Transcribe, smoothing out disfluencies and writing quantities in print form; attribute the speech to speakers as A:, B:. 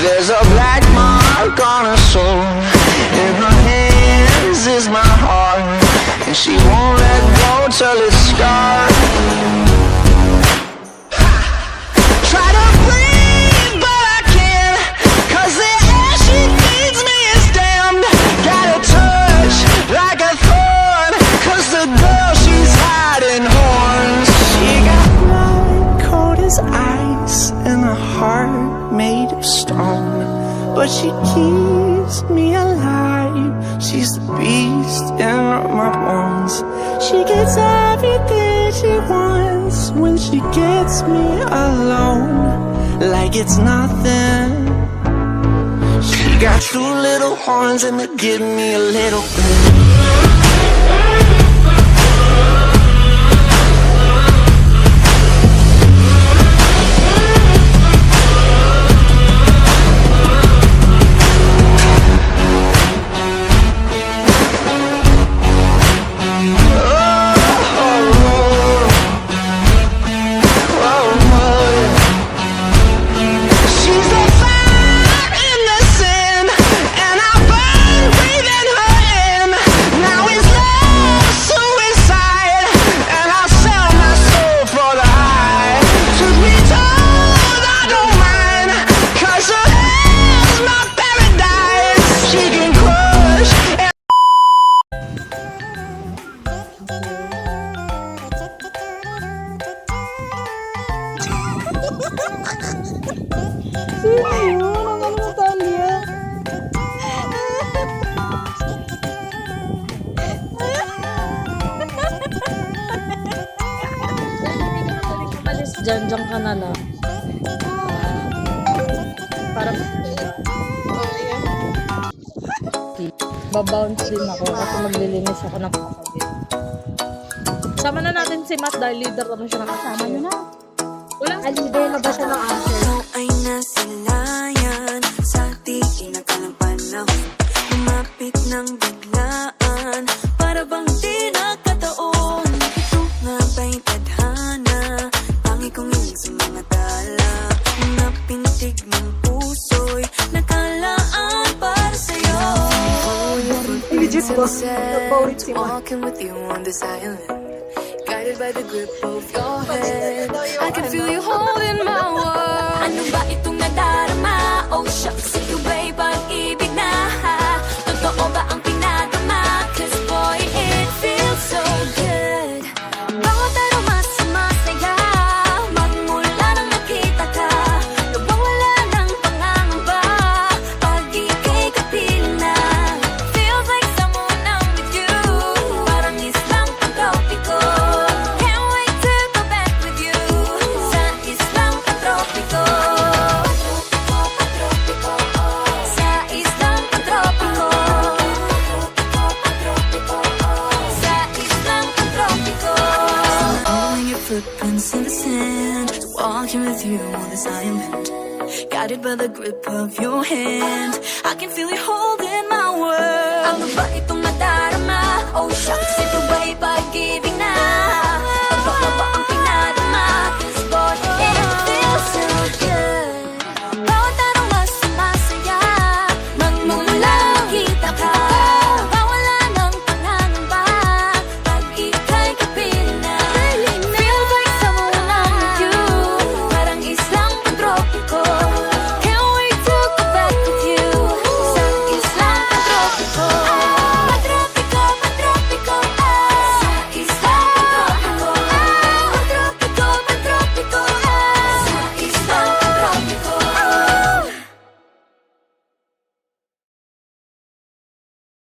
A: There's a black mark on her soul. In her hands is my heart, and she won't let go till it's scarred. Try to breathe, but I can't, 'cause the air she feeds me is damned. Got a touch like a thorn, 'cause the girl she's hiding horns. She got blood cold as ice and a heart made of stone, but she keeps me alive. She's the beast in my bones. She gets everything she wants when she gets me alone, like it's nothing. She got two little horns and they give me a little bit.
B: Diyan ka na lang. Para babounce din ako kasi maglilinis ako ng kakabit. Sama na natin si Matt dahil leader naman siya. Kasama nyo na. Wala. Leader na ba siya ng answer?
C: Ikaw ay nasilayan sa tingin ng kalang panahon. Lumapit ng biglaan para bang di nakataon. Ito nga ba'y tadhana? Tangi kong iling sa mga tala. Napintig ng puso'y nakalaan para sa'yo. Walking with you on this island, guided by the grip of your hand. I can feel you holding my world. Ano ba itong nadarama? Oh shucks, ito ba'y pag-ibig na? Totoo ba ang pinagama? 'Cause boy, it feels so good. Bawat araw mas masaya, magmula nang nakita ka. Nawawala ng pangangamba pag ika'y kapiling na. Feels like someone I'm with you, parang islang pagkopiko. Can't wait to go back with you sa islang pagtropiko. Sa islang pagtropiko. Sa islang pagtropiko. Following your footprints in the sand, walking with you on this island, guided by the grip of your hand. I can feel you holding my world. Ano ba itong nadarama? Oh shucks, ito ba'y pag-ibig na?